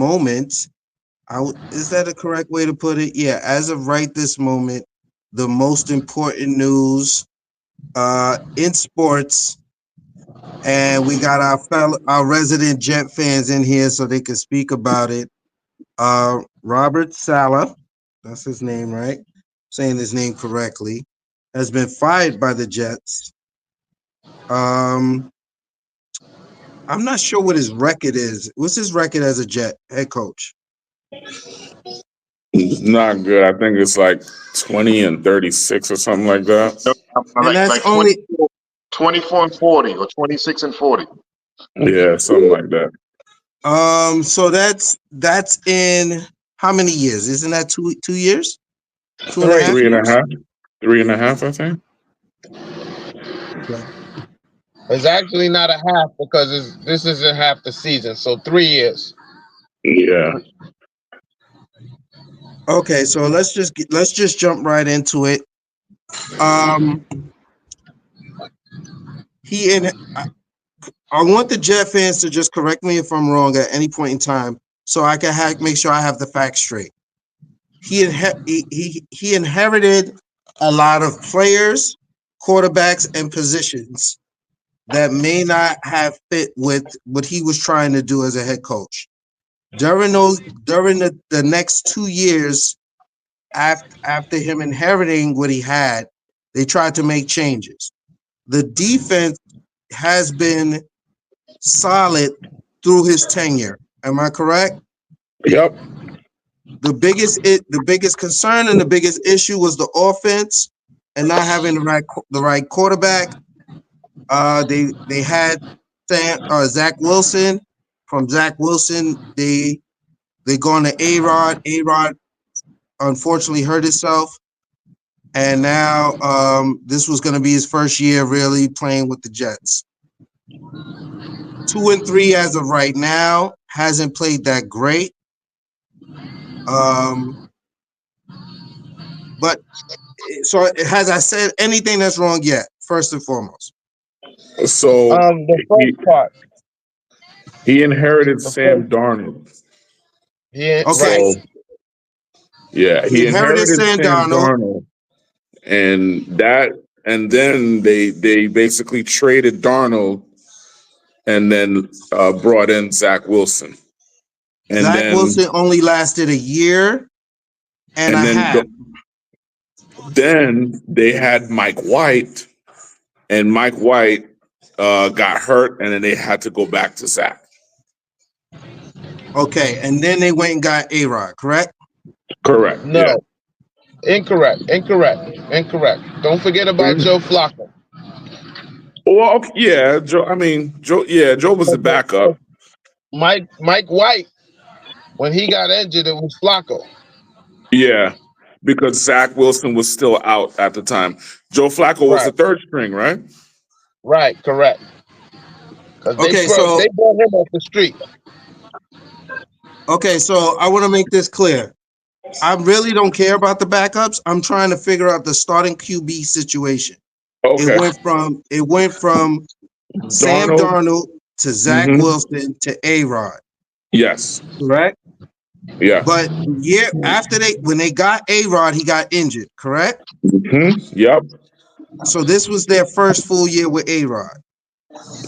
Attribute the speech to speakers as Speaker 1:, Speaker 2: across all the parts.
Speaker 1: moment, is that a correct way to put it? Yeah, as of right this moment, the most important news in sports, and we got our resident Jet fans in here so they can speak about it. Robert Saleh, that's his name, right? Saying his name correctly, has been fired by the Jets. Um, I'm not sure what his record is. What's his record as a Jet head coach?
Speaker 2: It's not good. I think it's like 20-36 or something like that.
Speaker 1: And
Speaker 3: Like
Speaker 1: that's
Speaker 3: like
Speaker 1: only
Speaker 3: 24 and 40 or 26 and 40.
Speaker 2: Yeah, something like that.
Speaker 1: so that's in how many years? Isn't that 2 years? Two and a half
Speaker 2: 3 and a
Speaker 1: years?
Speaker 2: half. 3.5, I think.
Speaker 1: Okay.
Speaker 4: It's actually not a half because this isn't half the season. So 3 years.
Speaker 2: Yeah.
Speaker 1: Okay, so let's just jump right into it. I want the Jet fans to just correct me if I'm wrong at any point in time, so I can make sure I have the facts straight. He inherited a lot of players, quarterbacks, and positions that may not have fit with what he was trying to do as a head coach. During the next 2 years after him inheriting what he had, they tried to make changes. The defense has been solid through his tenure. Am I correct?
Speaker 2: Yep.
Speaker 1: The biggest concern and the biggest issue was the offense and not having the right quarterback. They had Zach Wilson. From Zach Wilson, they gone to A-Rod. A-Rod unfortunately hurt himself, and now this was going to be his first year really playing with the Jets. 2-3 as of right now. Hasn't played that great. But so has I said anything that's wrong yet? First and foremost.
Speaker 2: So
Speaker 4: The first part.
Speaker 2: he inherited Sam Darnold.
Speaker 4: Yeah.
Speaker 1: Okay.
Speaker 4: Right.
Speaker 2: So, yeah,
Speaker 1: He
Speaker 2: he
Speaker 1: inherited
Speaker 2: inherited
Speaker 1: Sam
Speaker 2: Sam
Speaker 1: Darnold.
Speaker 2: and then they basically traded Darnold and then brought in Zach Wilson. And
Speaker 1: Zach Wilson only lasted a year and a half.
Speaker 2: Then they had Mike White, and Mike White got hurt, and then they had to go back to Zach.
Speaker 1: Okay, and then they went and got A-Rod, correct?
Speaker 2: Correct.
Speaker 4: No.
Speaker 2: Yeah.
Speaker 4: Incorrect. Don't forget about Joe Flacco.
Speaker 2: Well, okay, yeah, Joe. I mean, Joe. Yeah, Joe was the backup.
Speaker 4: Mike White, when he got injured, it was Flacco.
Speaker 2: Yeah, because Zach Wilson was still out at the time. Joe Flacco was the third string, right?
Speaker 4: Right. Correct.
Speaker 1: Okay,
Speaker 4: they brought him off the street.
Speaker 1: Okay, so I want to make this clear. I really don't care about the backups. I'm trying to figure out the starting QB situation.
Speaker 2: Okay.
Speaker 1: It went from Sam Darnold to Zach Wilson to A-Rod.
Speaker 2: Yes.
Speaker 1: Correct?
Speaker 2: Yeah.
Speaker 1: But after when they got A-Rod, he got injured, correct?
Speaker 2: Yep.
Speaker 1: So this was their first full year with A-Rod.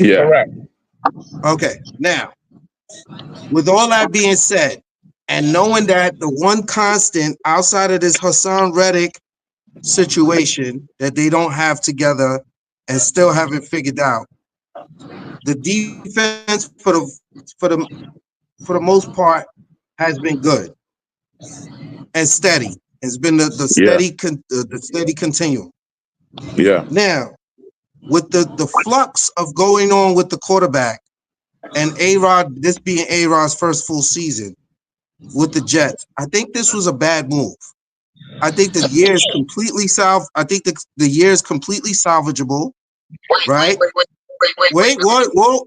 Speaker 2: Yeah.
Speaker 4: Correct.
Speaker 1: Okay, now, with all that being said, and knowing that the one constant outside of this Hassan Reddick situation that they don't have together and still haven't figured out, the defense for the most part has been good and steady. It's been the steady continuum.
Speaker 2: Yeah.
Speaker 1: Now, with the flux of going on with the quarterback and A-Rod, this being A-Rod's first full season with the Jets, I think this was a bad move. I think the year is completely the year is completely salvageable. Right? Wait, whoa.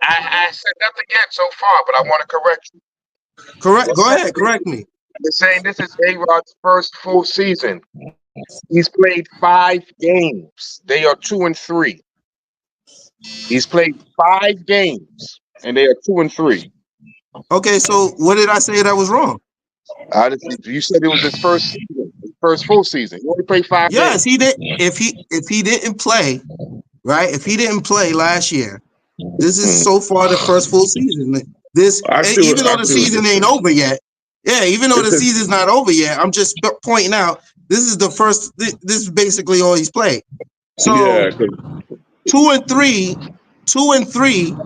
Speaker 3: I said nothing yet so far, but I want to correct you.
Speaker 1: Correct. Go ahead. Correct me.
Speaker 3: They're saying this is A-Rod's first full season. He's played 5 games. They are 2-3. He's played 5 games, and they are 2-3.
Speaker 1: Okay, so what did I say that was wrong?
Speaker 3: You said it was his first season, his first full season. He only played 5 games.
Speaker 1: Yes, he did. If he didn't play, right? If he didn't play last year, this is
Speaker 3: Mm.
Speaker 1: so far the first full season. This,
Speaker 2: I see
Speaker 1: even though
Speaker 2: I
Speaker 1: the
Speaker 2: see what you're
Speaker 1: season ain't
Speaker 2: saying.
Speaker 1: over yet. Yeah, even though
Speaker 2: It's
Speaker 1: the season's not over yet, I'm just pointing out this is the first. This is basically all he's played.
Speaker 2: yeah,
Speaker 1: So 2 and 3, 2 and 3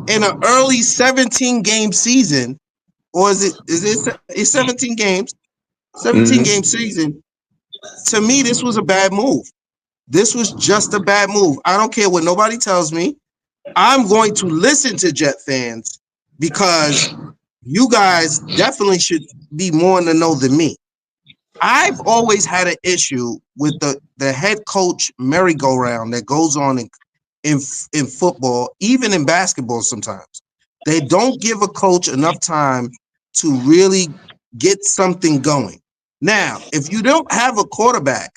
Speaker 1: in an early 17 game season, or it's 17 games, 17 game
Speaker 2: mm-hmm.
Speaker 1: season. To me, this was a bad move. This was just a bad move. I don't care what nobody tells me. I'm going to listen to Jet fans because you guys definitely should be more in the know than me. I've always had an issue with the head coach merry-go-round that goes on in football, even in basketball sometimes. They don't give a coach enough time to really get something going. Now, if you don't have a quarterback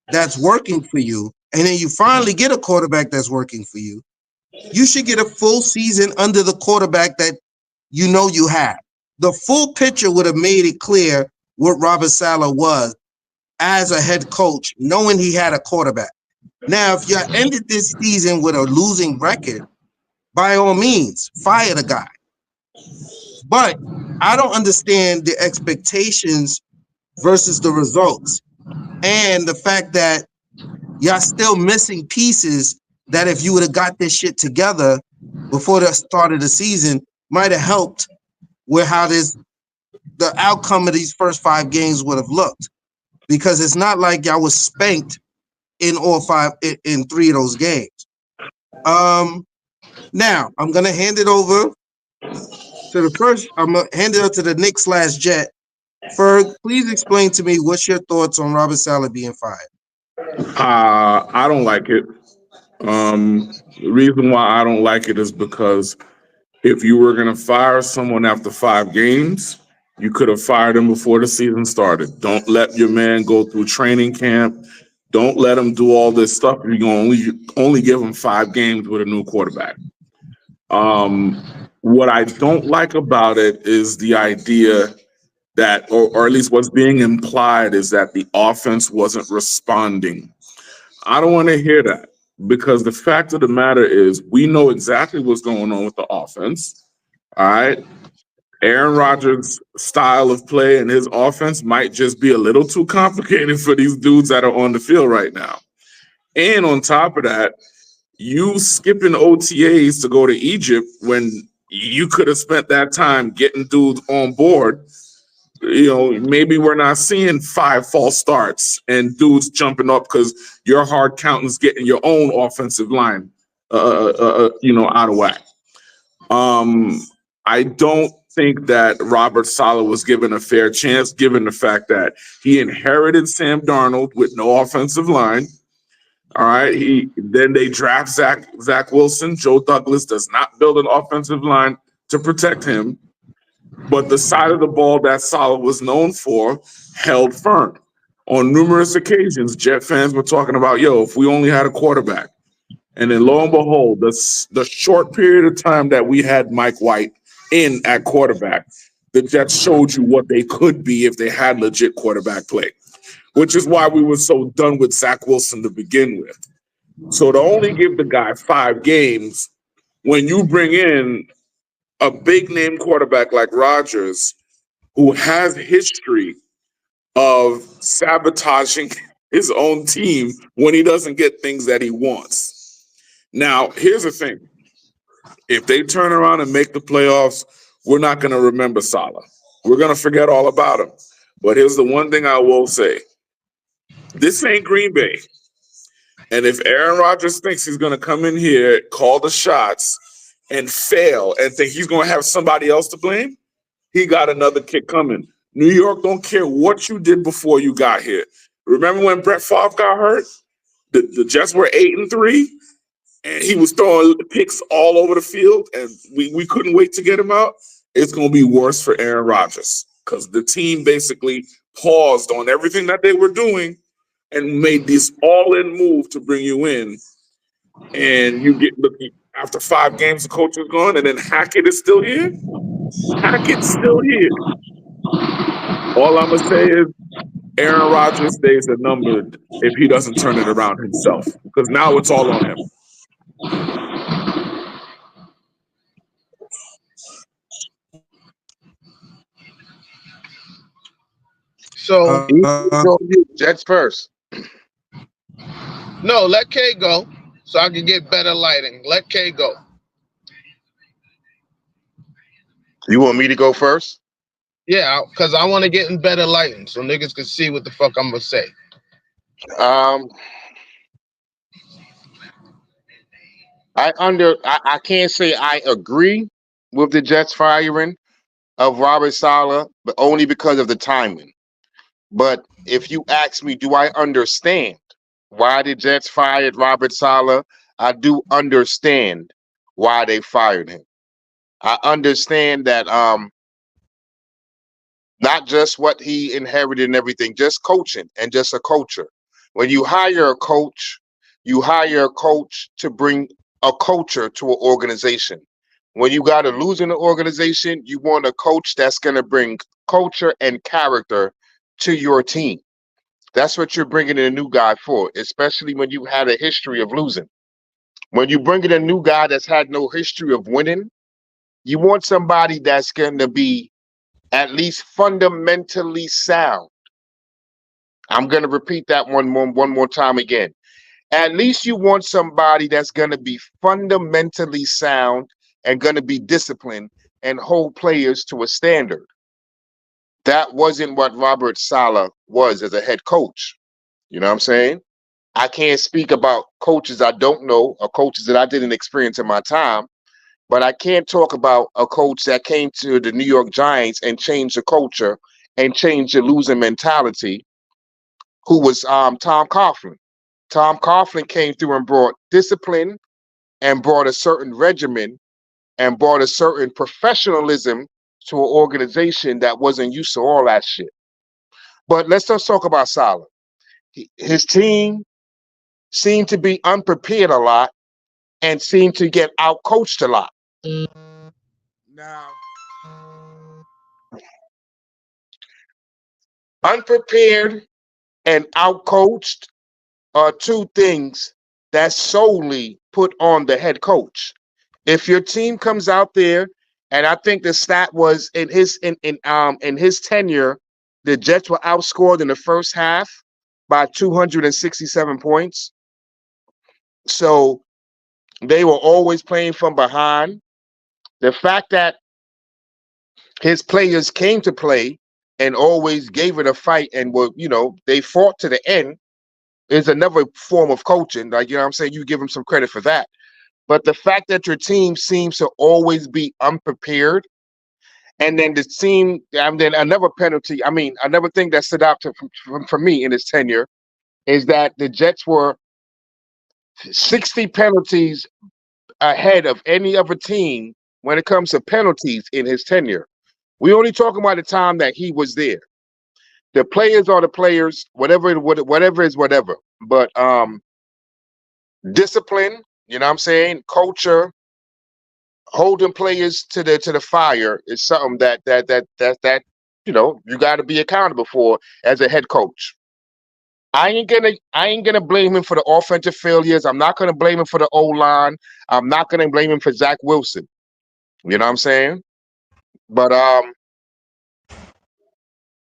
Speaker 1: that's working for you, and then you finally get a quarterback that's working for you should get a full season under the quarterback that you know you have. The full picture would have made it clear what Robert Saleh was as a head coach, knowing he had a quarterback. Now, if you ended this season with a losing record, by all means, fire the guy. But I don't understand the expectations versus the results and the fact that y'all still missing pieces that if you would have got this shit together before the start of the season might have helped with how the outcome of these first 5 games would have looked. Because it's not like y'all was spanked in all five in 3 of those games. Now I'm gonna hand it over to the first. I'm gonna hand it over to the Knicks/Jet. Ferg, please explain to me what's your thoughts on Robert Saleh being fired.
Speaker 2: I don't like it. The reason why I don't like it is because if you were going to fire someone after 5 games, you could have fired him before the season started. Don't let your man go through training camp. Don't let him do all this stuff. You're going to only give him 5 games with a new quarterback. What I don't like about it is the idea that, or at least what's being implied, is that the offense wasn't responding. I don't want to hear that because the fact of the matter is we know exactly what's going on with the offense. All right. Aaron Rodgers' style of play and his offense might just be a little too complicated for these dudes that are on the field right now. And on top of that, you skipping OTAs to go to Egypt when you could have spent that time getting dudes on board. Maybe we're not seeing 5 false starts and dudes jumping up because your hard counting's getting your own offensive line, out of whack. I don't think that Robert Saleh was given a fair chance, given the fact that he inherited Sam Darnold with no offensive line. All right. Then they draft Zach Wilson. Joe Douglas does not build an offensive line to protect him. But the side of the ball that Saleh was known for held firm. On numerous occasions, Jet fans were talking about, if we only had a quarterback. And then lo and behold, the short period of time that we had Mike White in at quarterback, the Jets showed you what they could be if they had legit quarterback play, which is why we were so done with Zach Wilson to begin with. So to only give the guy 5 games when you bring in a big name quarterback like Rodgers, who has history of sabotaging his own team when he doesn't get things that he wants. Now, here's the thing. If they turn around and make the playoffs, we're not going to remember Saleh. We're going to forget all about him. But here's the one thing I will say. This ain't Green Bay. And if Aaron Rodgers thinks he's going to come in here, call the shots, and fail and think he's going to have somebody else to blame, he got another kick coming. New York don't care what you did before you got here. Remember when Brett Favre got hurt? The Jets were 8-3, and he was throwing picks all over the field, and we couldn't wait to get him out. It's going to be worse for Aaron Rodgers because the team basically paused on everything that they were doing and made this all-in move to bring you in. And After 5 games, the coach is gone, and then Hackett is still here. Hackett's still here. All I'm gonna say is Aaron Rodgers stays a number if he doesn't turn it around himself, because now it's all on him.
Speaker 4: So
Speaker 3: Jets first.
Speaker 4: no, let K go so I can get better lighting. Let K go.
Speaker 3: You want me to go first?
Speaker 4: Yeah, because I want to get in better lighting so niggas can see what the fuck I'm gonna say.
Speaker 3: Um, I can't say I agree with the Jets firing of Robert Saleh, but only because of the timing. But if you ask me, do I understand why the Jets fired Robert Saleh? I do understand why they fired him. I understand that not just what he inherited and everything, just coaching and just a culture. When you hire a coach to bring a culture to an organization. When you got to lose in an organization, you want a coach that's going to bring culture and character to your team. That's what you're bringing in a new guy for, especially when you had a history of losing. When you bring in a new guy that's had no history of winning, you want somebody that's going to be at least fundamentally sound. I'm going to repeat that one more time again. At least you want somebody that's going to be fundamentally sound and going to be disciplined and hold players to a standard. That wasn't what Robert Saleh was as a head coach. You know what I'm saying? I can't speak about coaches I don't know or coaches that I didn't experience in my time, but I can't talk about a coach that came to the New York Giants and changed the culture and changed the losing mentality, who was Tom Coughlin. Tom Coughlin came through and brought discipline and brought a certain regimen and brought a certain professionalism to an organization that wasn't used to all that shit. But let's just talk about Saleh. His team seemed to be unprepared a lot and seemed to get outcoached a lot. Now, unprepared and outcoached are two things that's solely put on the head coach. If your team comes out there, and I think the stat was in his tenure, the Jets were outscored in the first half by 267 points. So they were always playing from behind. The fact that his players came to play and always gave it a fight and were, they fought to the end is another form of coaching. Like, what I'm saying? You give them some credit for that. But the fact that your team seems to always be unprepared, and then the team, and then another penalty, another thing that stood out for me in his tenure is that the Jets were 60 penalties ahead of any other team when it comes to penalties in his tenure. We only talking about the time that he was there. The players are the players, whatever is whatever. But discipline, you know what I'm saying? Culture, holding players to the fire is something that you got to be accountable for as a head coach. I ain't gonna blame him for the offensive failures. I'm not gonna blame him for the O-line. I'm not gonna blame him for Zach Wilson. You know what I'm saying? But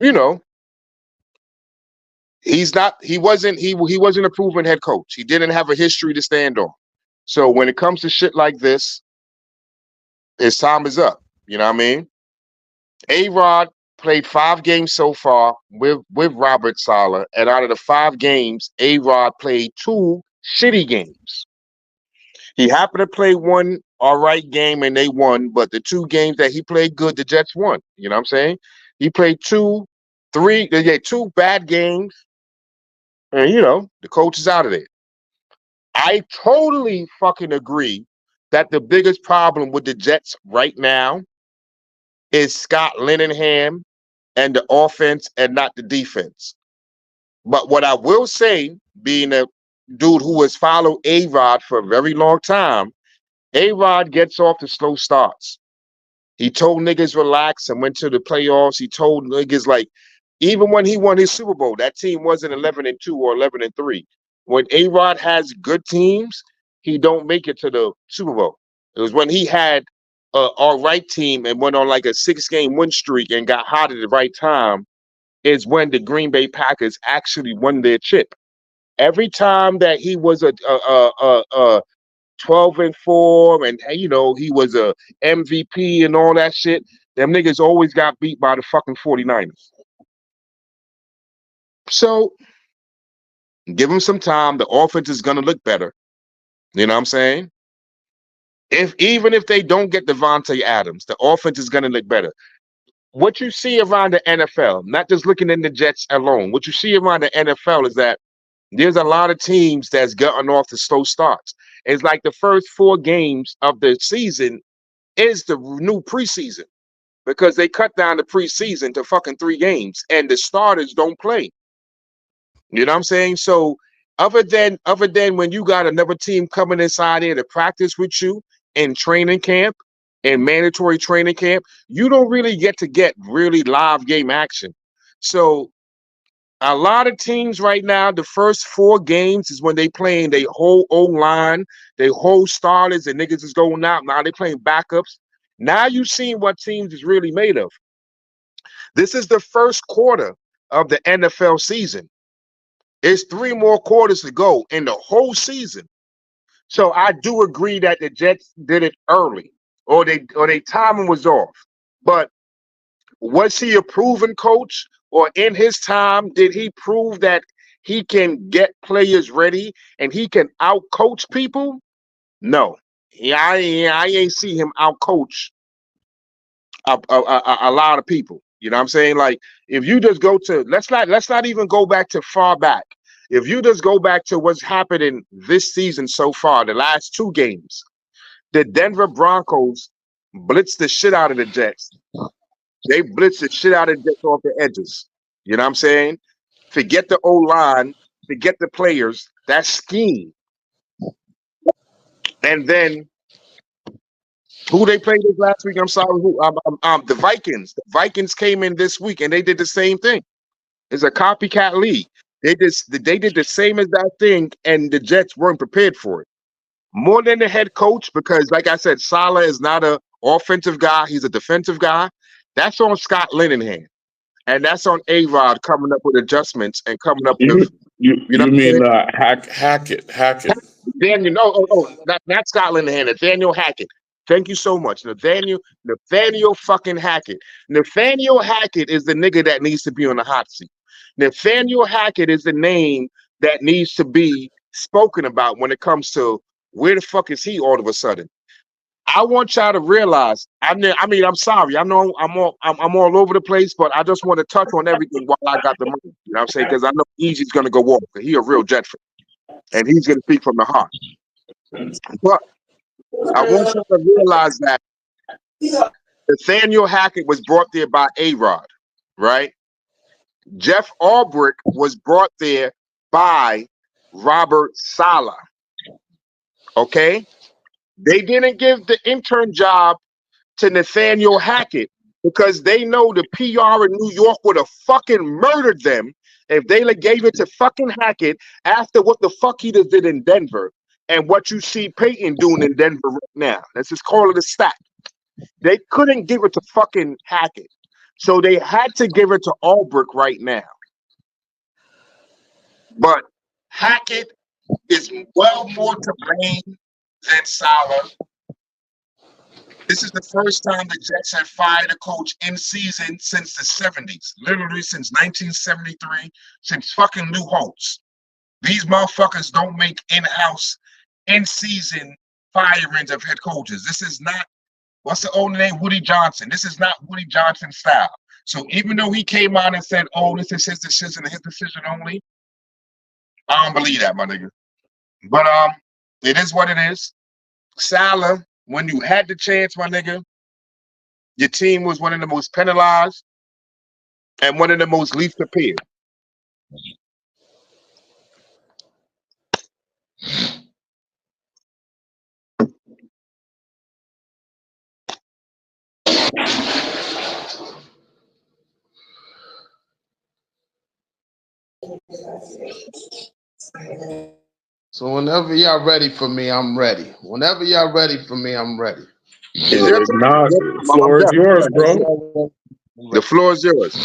Speaker 3: you know, he wasn't a proven head coach. He didn't have a history to stand on. So when it comes to shit like this, his time is up. You know what I mean? A-Rod played 5 games so far with Robert Saleh, and out of the 5 games, A-Rod played 2 shitty games. He happened to play one all right game and they won, but the 2 games that he played good, the Jets won. You know what I'm saying? He played 2 bad games, and the coach is out of there. I totally fucking agree that the biggest problem with the Jets right now is Scott Linehan and the offense and not the defense. But what I will say, being a dude who has followed A-Rod for a very long time, A-Rod gets off the slow starts. He told niggas relax and went to the playoffs. He told niggas like, even when he won his Super Bowl, that team wasn't 11-2 or 11-3. When A-Rod has good teams, he don't make it to the Super Bowl. It was when he had a all right team and went on like a 6-game win streak and got hot at the right time is when the Green Bay Packers actually won their chip. Every time that he was a 12-4 and you know he was a MVP and all that shit, them niggas always got beat by the fucking 49ers. So give him some time. The offense is gonna look better. You know what I'm saying? Even if they don't get Devontae Adams, the offense is gonna look better. What you see around the NFL, not just looking in the Jets alone, what you see around the NFL is that there's a lot of teams that's gotten off the slow starts. It's like the first 4 games of the season is the new preseason because they cut down the preseason to fucking 3 games and the starters don't play. You know what I'm saying? So other than when you got another team coming inside here to practice with you in training camp, in mandatory training camp, you don't really get really live game action. So a lot of teams right now, the first 4 games is when they playing they whole O-line, they whole starters, and niggas is going out. Now they playing backups. Now you seen what teams is really made of. This is the first quarter of the NFL season. It's 3 more quarters to go in the whole season. So I do agree that the Jets did it early, or they timing was off. But was he a proven coach, or in his time did he prove that he can get players ready and he can out coach people? No, I ain't see him out coach a lot of people. You know what I'm saying? Like if you just go to let's not even go back to far back. If you just go back to what's happening this season so far, the last 2 games, the Denver Broncos blitzed the shit out of the Jets. They blitzed the shit out of the Jets off the edges. You know what I'm saying? Forget the O-line, forget the players, that scheme. And then who they played this last week? I'm sorry, who? The Vikings. The Vikings came in this week and they did the same thing. It's a copycat league. They did the same as that thing, and the Jets weren't prepared for it. More than the head coach, because like I said, Saleh is not an offensive guy; he's a defensive guy. That's on Scott Linehan, and that's on A-Rod coming up with adjustments and coming up with, you know
Speaker 2: You
Speaker 3: what I'm
Speaker 2: mean
Speaker 3: saying?
Speaker 2: Hackett?
Speaker 3: Daniel, no, not Scott Linehan, Nathaniel Hackett. Thank you so much, Nathaniel fucking Hackett. Nathaniel Hackett is the nigga that needs to be on the hot seat. Nathaniel Hackett is the name that needs to be spoken about when it comes to where the fuck is he all of a sudden. I want y'all to realize. I'm sorry. I know I'm all over the place, but I just want to touch on everything while I got the money. You know what I'm saying? Because I know Easy's gonna go off. He a real Jet fan, and he's gonna speak from the heart. But I want you to realize that Nathaniel Hackett was brought there by A-Rod, right? Jeff Albrecht was brought there by Robert Saleh. Okay? They didn't give the intern job to Nathaniel Hackett because they know the PR in New York would have fucking murdered them if they gave it to fucking Hackett after what the fuck he just did in Denver and what you see Peyton doing in Denver right now. Let's just call it a stat. They couldn't give it to fucking Hackett. So they had to give it to Albrecht right now. But Hackett is well more to blame than Saleh. This is the first time the Jets have fired a coach in season since the 70s. Literally since 1973, since fucking Lou Holtz. These motherfuckers don't make in-house, in-season firings of head coaches. This is not, what's the old name? Woody Johnson. This is not Woody Johnson style. So even though he came out and said, oh, this is his decision and his decision only, I don't believe that, my nigga. But it is what it is. Saleh, when you had the chance, my nigga, your team was one of the most penalized and one of the most least prepared.
Speaker 4: So whenever y'all ready for me, I'm ready. Whenever y'all ready for me, I'm ready.
Speaker 3: Is your turn?
Speaker 2: Nah,
Speaker 3: I'm
Speaker 2: floor is
Speaker 3: deaf.
Speaker 2: yours, bro.
Speaker 4: I'm
Speaker 3: The
Speaker 4: ready.
Speaker 3: floor is yours.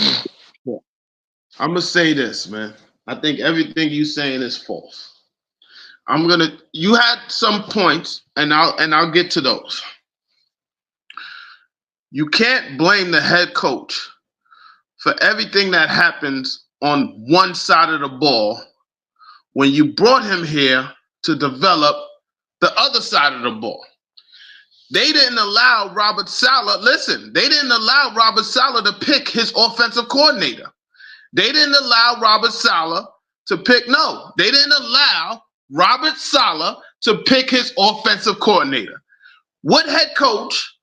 Speaker 4: I'm gonna say this, man. I think everything you saying is false. You had some points, and I'll get to those. You can't blame the head coach for everything that happens on one side of the ball when you brought him here to develop the other side of the ball. They didn't allow Robert Saleh, listen, they didn't allow Robert Saleh to pick his offensive coordinator. They didn't allow Robert Saleh to pick, no, they didn't allow Robert Saleh to pick his offensive coordinator. What head coach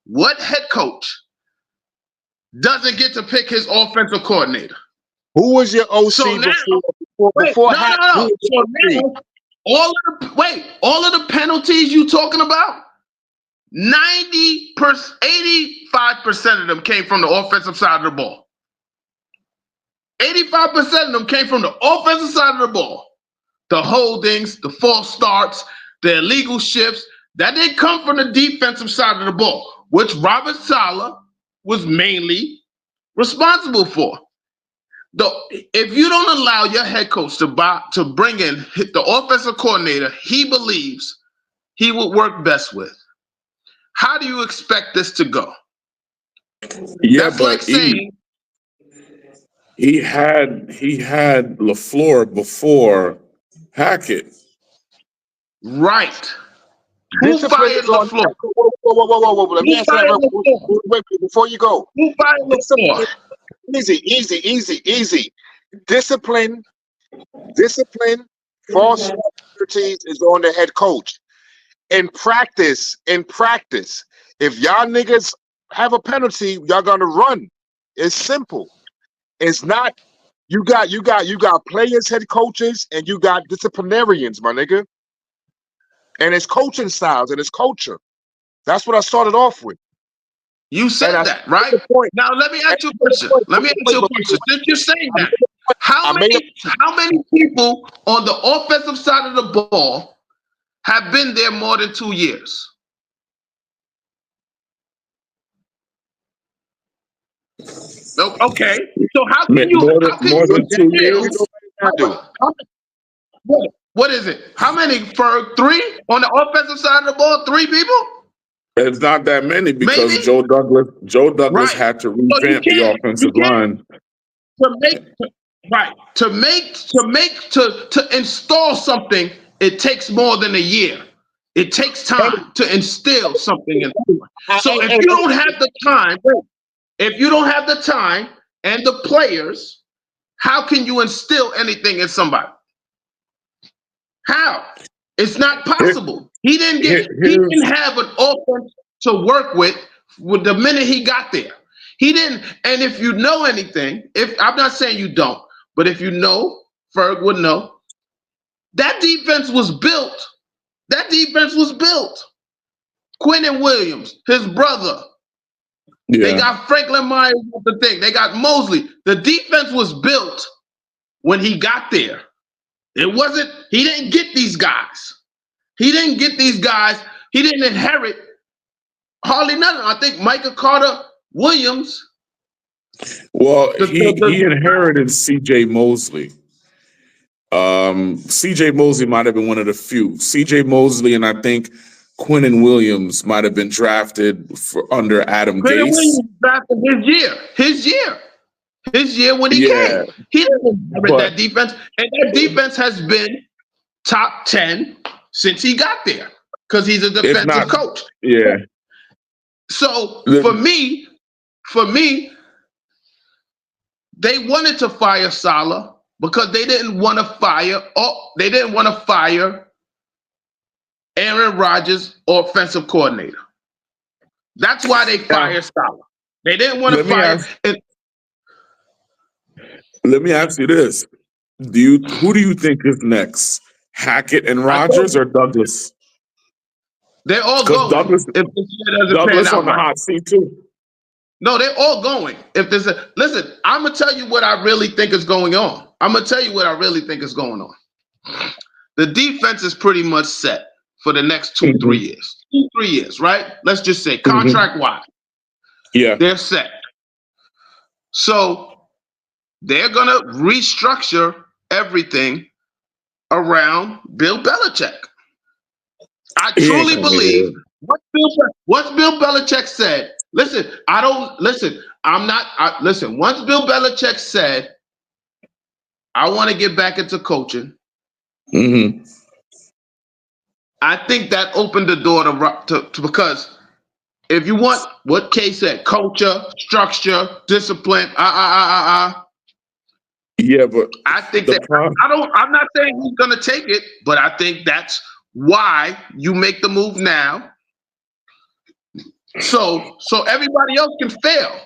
Speaker 4: doesn't get to pick his offensive coordinator?
Speaker 3: Who was your OC
Speaker 4: So now,
Speaker 3: before
Speaker 4: no,
Speaker 3: Hack?
Speaker 4: no,
Speaker 3: Who
Speaker 4: no.
Speaker 3: was
Speaker 4: So
Speaker 3: your OC?
Speaker 4: now, all of the penalties you talking about, 85% of them came from the offensive side of the ball. 85% of them came from the offensive side of the ball. The holdings, the false starts, the illegal shifts, that didn't come from the defensive side of the ball, which Robert Saleh was mainly responsible for. If you don't allow your head coach to bring in the offensive coordinator he believes he would work best with, how do you expect this to go?
Speaker 2: Yeah,
Speaker 4: That's
Speaker 2: but
Speaker 4: like saying,
Speaker 2: he had LaFleur before Hackett.
Speaker 4: right. Who
Speaker 3: Discipline
Speaker 4: fired
Speaker 3: is on.
Speaker 4: LaFleur?
Speaker 3: Whoa. Let me
Speaker 4: Who
Speaker 3: answer that
Speaker 4: fired
Speaker 3: real quick.
Speaker 4: LaFleur?
Speaker 3: Wait, before you go.
Speaker 4: Who fired LaFleur?
Speaker 3: Discipline. Easy. Discipline, false penalties is on the head coach. In practice, if y'all niggas have a penalty, y'all gonna run. It's simple. It's not. You got players, head coaches, and you got disciplinarians, my nigga. And it's coaching styles and it's culture. That's what I started off with.
Speaker 4: You said that, right?
Speaker 3: Point.
Speaker 4: Now let me ask you a question. Since you're saying that, how many people on the offensive side of the ball have been there more than 2 years? Okay, so how can you
Speaker 2: More than 2 years?
Speaker 4: What is it? How many for 3 on the offensive side of the ball? 3 people?
Speaker 2: It's not that many because
Speaker 4: Maybe?
Speaker 2: Joe Douglas
Speaker 4: Right.
Speaker 2: had to
Speaker 4: So you
Speaker 2: revamp the
Speaker 4: can't
Speaker 2: offensive line.
Speaker 4: to install something, it takes more than a year. It takes time to instill something in someone. So if you don't have the time, and the players, how can you instill anything in somebody? How? It's not possible. He didn't have an offense to work with the minute he got there. He didn't. And if you know anything, if I'm not saying you don't, but if you know, Ferg would know, that defense was built. Quentin Williams, his brother. They
Speaker 2: Yeah.
Speaker 4: got Franklin Myers with the thing. They got Mosley. The defense was built when he got there. He didn't get these guys. He didn't inherit hardly nothing. I think Micah Carter Williams.
Speaker 2: Well, he inherited C.J. Mosley. C.J. Mosley might have been one of the few. C.J. Mosley and I think Quentin Williams might have been drafted under Adam
Speaker 4: Quentin
Speaker 2: Gase.
Speaker 4: Williams drafted his year when he came. He didn't inherit that defense, and that defense has been top 10 since he got there because he's a defensive coach.
Speaker 2: Yeah.
Speaker 4: So for me, they wanted to fire Saleh because they didn't want to fire Aaron Rodgers, offensive coordinator. That's why they fired Saleh. They didn't want to fire.
Speaker 2: Let me ask you this: who do you think is next? Hackett and Rodgers or Douglas?
Speaker 4: They're all going.
Speaker 2: Douglas on the hot seat too.
Speaker 4: No, they're all going. Listen, I'm gonna tell you what I really think is going on. I'm gonna tell you what I really think is going on. The defense is pretty much set for the next 2-3 years. 2-3 years, right? Let's just say contract wise,
Speaker 2: Yeah.
Speaker 4: they're set. So they're gonna restructure everything around Bill Belichick. I truly believe what Bill Belichick said. Listen, I don't listen. I'm not. Listen. Once Bill Belichick said, "I want to get back into coaching," I think that opened the door to because if you want what Kay said, culture, structure, discipline,
Speaker 2: Yeah, but
Speaker 4: I think that I'm not saying he's gonna take it, but I think that's why you make the move now. So everybody else can fail.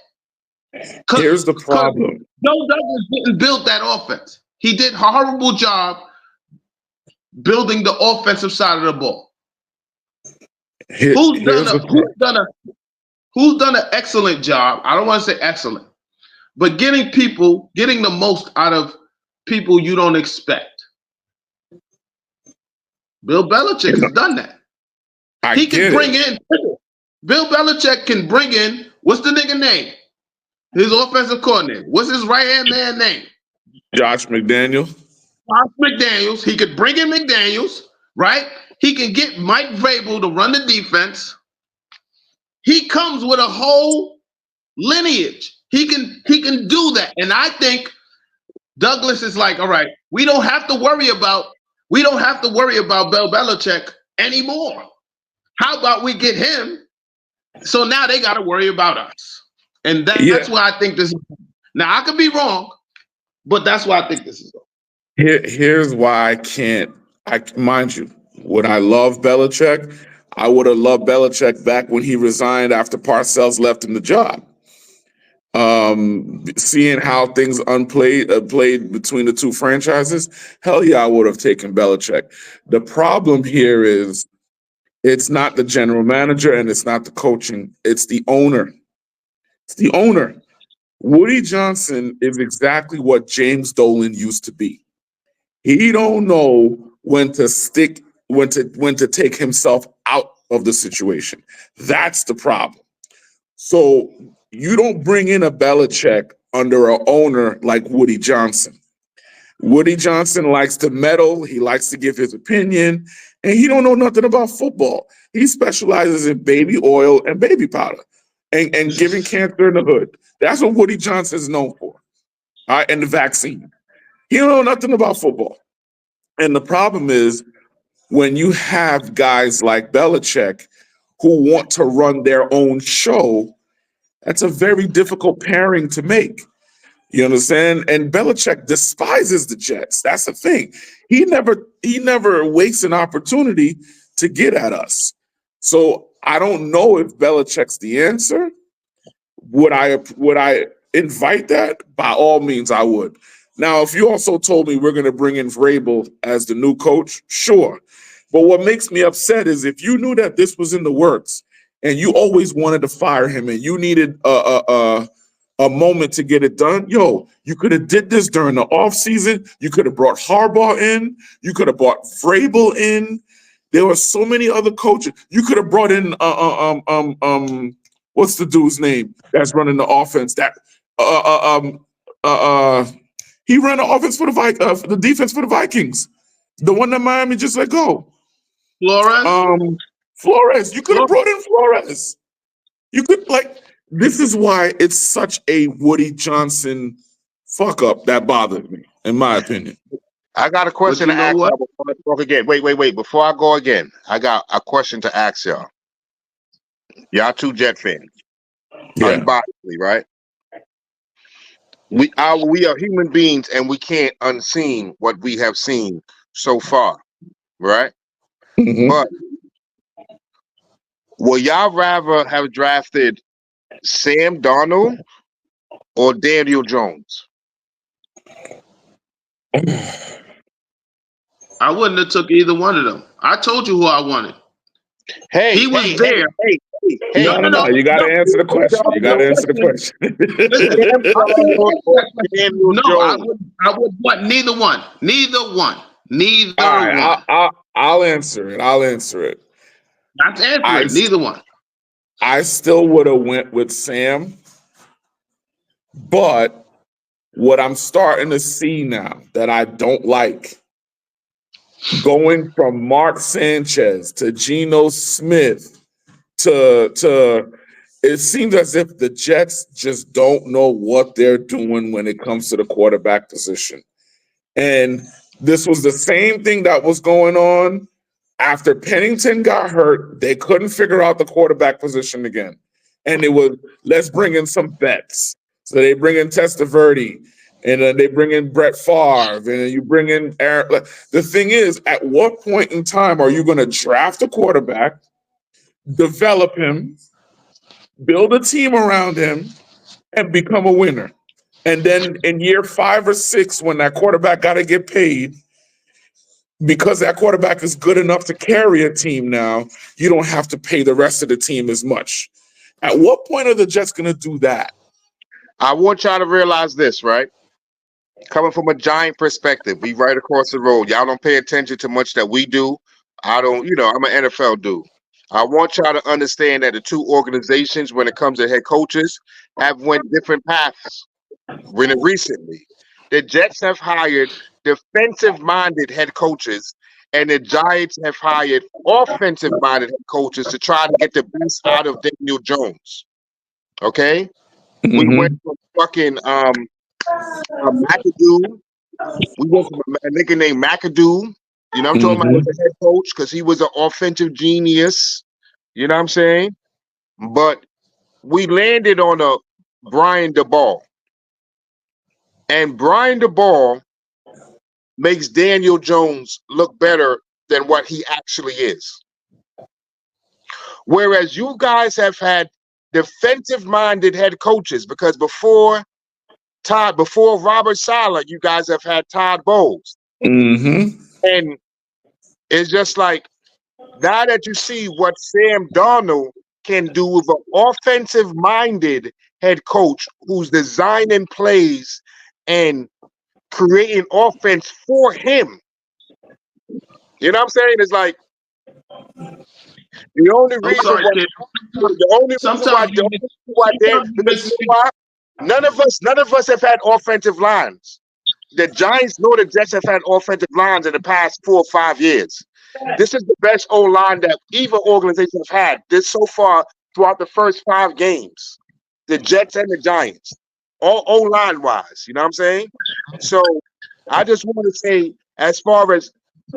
Speaker 2: Here's the problem.
Speaker 4: Joe Douglas didn't build that offense. He did a horrible job building the offensive side of the ball. Who's done an excellent job? I don't want to say excellent, but getting the most out of people you don't expect. Bill Belichick has done that. Bill Belichick can bring in, what's the nigga name? His offensive coordinator. What's his right-hand man name?
Speaker 2: Josh McDaniels.
Speaker 4: He could bring in McDaniels, right? He can get Mike Vrabel to run the defense. He comes with a whole lineage. He can do that. And I think Douglas is like, all right, we don't have to worry about Bill Belichick anymore. How about we get him? So now they got to worry about us. And that's why I think this is. Now, I could be wrong, but that's why I think this is.
Speaker 2: Here's why mind you, would I love Belichick? I would have loved Belichick back when he resigned after Parcells left him the job. Seeing how things played between the two franchises, hell yeah, I would have taken Belichick. The problem here is it's not the general manager and it's not the coaching, it's the owner. It's the owner. Woody Johnson is exactly what James Dolan used to be. He don't know when to take himself out of the situation. That's the problem. So you don't bring in a Belichick under an owner like Woody Johnson. Woody Johnson likes to meddle. He likes to give his opinion, and he don't know nothing about football. He specializes in baby oil and baby powder and giving cancer in the hood. That's what Woody Johnson is known for. All right, and the vaccine. He don't know nothing about football. And the problem is when you have guys like Belichick who want to run their own show, that's a very difficult pairing to make. You understand? And Belichick despises the Jets. That's the thing. He never wastes an opportunity to get at us. So I don't know if Belichick's the answer. Would I invite that? By all means, I would. Now, if you also told me we're going to bring in Vrabel as the new coach, sure. But what makes me upset is if you knew that this was in the works and you always wanted to fire him and you needed a moment to get it done, you could have did this during the offseason. You could have brought Harbaugh in. You could have brought Vrabel in. There were so many other coaches. You could have brought in what's the dude's name that's running the offense? He ran the offense for the defense for the Vikings. The one that Miami just let go. Flores. You could have brought in Flores. You could this is why it's such a Woody Johnson fuck up that bothered me, in my opinion.
Speaker 3: I got a question to ask y'all before I talk again. Wait. Before I go again, I got a question to ask y'all. Y'all two Jet fans.
Speaker 2: Yeah.
Speaker 3: Unbiasedly, right? We are human beings and we can't unseen what we have seen so far, right?
Speaker 2: Mm-hmm.
Speaker 3: But would y'all rather have drafted Sam Darnold or Daniel Jones?
Speaker 4: I wouldn't have took either one of them. I told you who I wanted.
Speaker 3: Hey,
Speaker 4: He was
Speaker 3: hey, hey,
Speaker 4: there.
Speaker 3: hey, hey,
Speaker 4: No,
Speaker 3: hey.
Speaker 2: No, no,
Speaker 4: no,
Speaker 2: no. You got
Speaker 4: no.
Speaker 2: to answer the question. You got
Speaker 3: Darnold,
Speaker 2: to answer the question.
Speaker 4: Listen,
Speaker 3: Sam
Speaker 4: I'm gonna
Speaker 3: Darnold
Speaker 4: answer
Speaker 3: or
Speaker 4: that question.
Speaker 3: Daniel
Speaker 4: No,
Speaker 3: Jones?
Speaker 4: I would want neither one. Neither one.
Speaker 2: All
Speaker 4: Neither
Speaker 2: right,
Speaker 4: one.
Speaker 2: I'll answer it. I'll answer it.
Speaker 4: Not answer
Speaker 2: I
Speaker 4: it. Neither one.
Speaker 2: I still would have went with Sam, but what I'm starting to see now that I don't like, going from Mark Sanchez to Geno Smith to it seems as if the Jets just don't know what they're doing when it comes to the quarterback position. And this was the same thing that was going on after Pennington got hurt. They couldn't figure out the quarterback position again. And it was, let's bring in some vets. So they bring in Testaverde, and then they bring in Brett Favre, and then you bring in Aaron. The thing is, at what point in time are you going to draft a quarterback, develop him, build a team around him, and become a winner? And then in year 5 or 6, when that quarterback got to get paid, because that quarterback is good enough to carry a team now, you don't have to pay the rest of the team as much. At what point are the Jets going to do that?
Speaker 3: I want y'all to realize this, right? Coming from a Giant perspective, we right across the road. Y'all don't pay attention to much that we do. I don't, I'm an NFL dude. I want y'all to understand that the two organizations, when it comes to head coaches, have went different paths. Recently, the Jets have hired defensive-minded head coaches, and the Giants have hired offensive-minded head coaches to try to get the best out of Daniel Jones. Okay, we went
Speaker 2: Mm-hmm.
Speaker 3: from fucking McAdoo. We went from a nigga named McAdoo. You know what I'm talking about,
Speaker 2: Mm-hmm.
Speaker 3: as a head coach, because he was an offensive genius. You know what I'm saying? But we landed on a Brian DeBall. And Brian DeBall makes Daniel Jones look better than what he actually is. Whereas you guys have had defensive-minded head coaches, because before Robert Saleh, you guys have had Todd Bowles.
Speaker 2: Mm-hmm.
Speaker 3: And it's just like, now that you see what Sam Darnold can do with an offensive-minded head coach who's designing plays and creating offense for him. You know what I'm saying? It's like the only
Speaker 4: I'm
Speaker 3: reason
Speaker 4: sorry,
Speaker 3: why
Speaker 4: kid.
Speaker 3: the
Speaker 4: Sometimes you
Speaker 3: only reason why Dan,
Speaker 4: sometimes you
Speaker 3: because you know
Speaker 4: misspeak.
Speaker 3: why? None of us have had offensive lines. The Giants nor the Jets have had offensive lines in the past 4 or 5 years. This is the best O line that either organization have had this so far throughout the first 5 games. The Jets and the Giants, all O line wise. You know what I'm saying? So I just want to say, as far as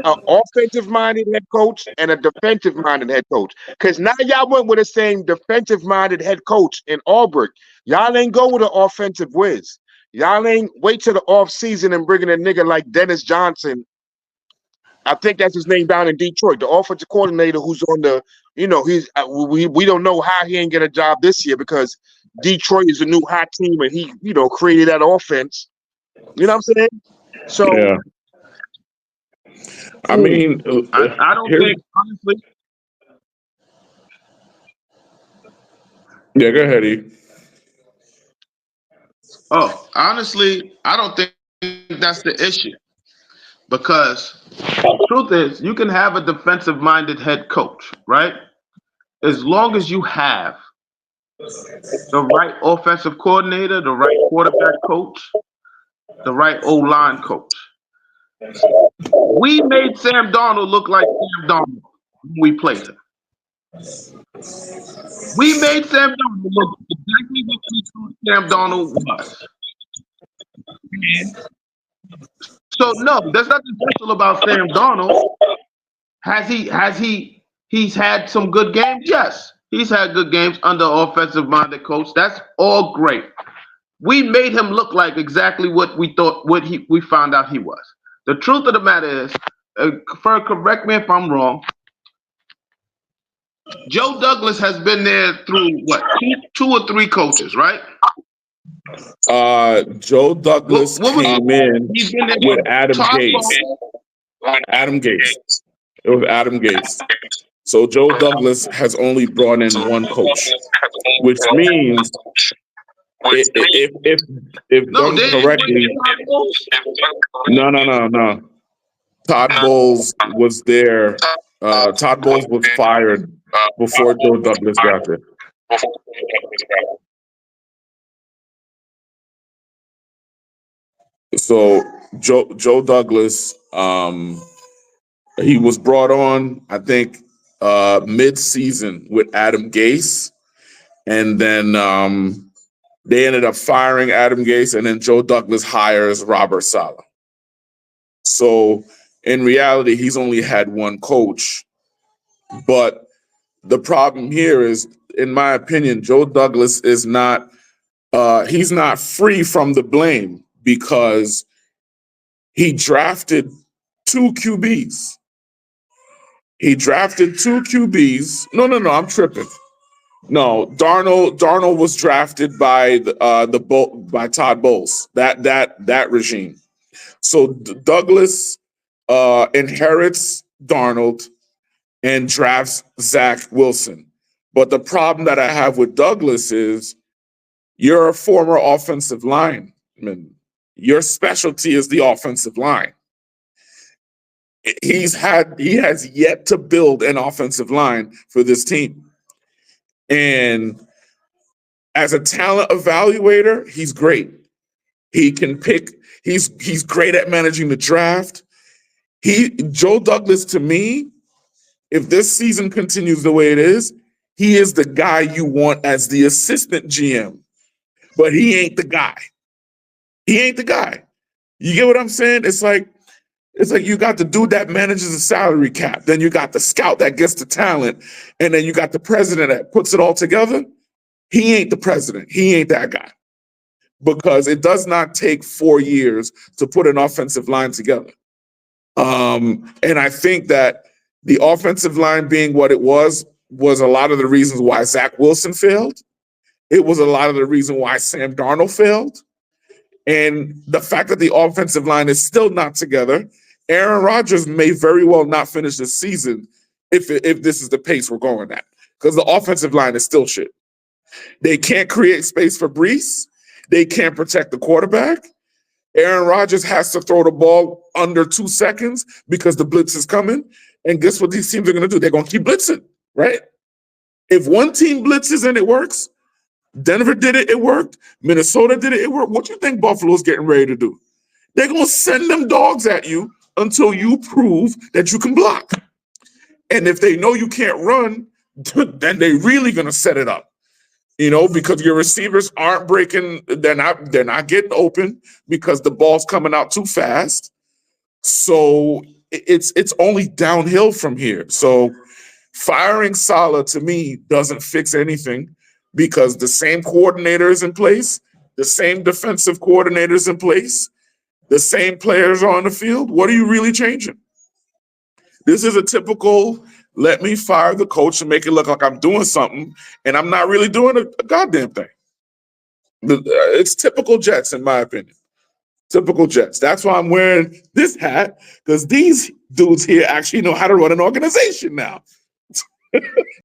Speaker 3: an offensive minded head coach and a defensive minded head coach, because now y'all went with the same defensive minded head coach in Auburn. Y'all ain't go with an offensive whiz. Y'all ain't wait till the off season and bringing a nigga like Dennis Johnson. I think that's his name down in Detroit, the offensive coordinator who's on the, he's we don't know how he ain't get a job this year because Detroit is a new hot team and he, created that offense. You know what I'm saying? So
Speaker 2: Yeah. I mean,
Speaker 4: I don't
Speaker 2: here's,
Speaker 4: think honestly.
Speaker 2: yeah, go ahead, E.
Speaker 4: Oh, honestly, I don't think that's the issue because truth is, you can have a defensive-minded head coach, right? As long as you have the right offensive coordinator, the right quarterback coach, the right O-line coach. We made Sam Darnold look like Sam Darnold when we played him. We made Sam Darnold look exactly what we thought Sam Darnold was. So no, there's nothing special about Sam Darnold. He's had some good games? Yes. He's had good games under offensive minded coach. That's all great. We made him look like exactly what we thought we found out he was. The truth of the matter is, correct me if I'm wrong, Joe Douglas has been there through what, two or three coaches, right?
Speaker 2: Joe Douglas
Speaker 4: What was
Speaker 2: came in
Speaker 4: he's been there
Speaker 2: with
Speaker 4: with
Speaker 2: Adam
Speaker 4: Todd
Speaker 2: Gates.
Speaker 4: Bowles.
Speaker 2: Adam Gates. It was Adam Gates. So Joe Douglas has only brought in one coach, which means if
Speaker 4: No,
Speaker 2: done
Speaker 4: they didn't bring
Speaker 2: correctly,
Speaker 4: in Todd Bowles.
Speaker 2: no. Todd Bowles was there. Todd Bowles was fired before Joe Douglas got there. So Joe Douglas, he was brought on, I think, mid-season with Adam Gase, and then they ended up firing Adam Gase, and then Joe Douglas hires Robert Saleh. So in reality, he's only had one coach, but the problem here is, in my opinion, Joe Douglas is not. He's not free from the blame because he drafted two QBs. He drafted two QBs. No, I'm tripping. No, Darnold was drafted by by Todd Bowles. That regime. So Douglas inherits Darnold and drafts Zach Wilson. But the problem that I have with Douglas is you're a former offensive lineman. Your specialty is the offensive line. He has yet to build an offensive line for this team. And as a talent evaluator, he's great. He can pick, he's great at managing the draft. Joe Douglas, to me, if this season continues the way it is, he is the guy you want as the assistant GM. But he ain't the guy. He ain't the guy. You get what I'm saying? It's like you got the dude that manages the salary cap. Then you got the scout that gets the talent. And then you got the president that puts it all together. He ain't the president. He ain't that guy. Because it does not take 4 years to put an offensive line together. And I think that the offensive line being what it was a lot of the reasons why Zach Wilson failed. It was a lot of the reason why Sam Darnold failed. And the fact that the offensive line is still not together, Aaron Rodgers may very well not finish the season if this is the pace we're going at, because the offensive line is still shit. They can't create space for Brees. They can't protect the quarterback. Aaron Rodgers has to throw the ball under 2 seconds because the blitz is coming. And guess what these teams are going to do? They're going to keep blitzing, right? If one team blitzes and it works, Denver did it, it worked. Minnesota did it, it worked. What do you think Buffalo's getting ready to do? They're going to send them dogs at you until you prove that you can block. And if they know you can't run, then they're really going to set it up. Because your receivers aren't breaking, they're not getting open because the ball's coming out too fast. So it's only downhill from here. So firing Saleh to me doesn't fix anything because the same coordinator is in place, the same defensive coordinator is in place, the same players are on the field. What are you really changing? This is a typical, let me fire the coach and make it look like I'm doing something, and I'm not really doing a goddamn thing. It's typical Jets, in my opinion. Typical Jets. That's why I'm wearing this hat, because these dudes here actually know how to run an organization now.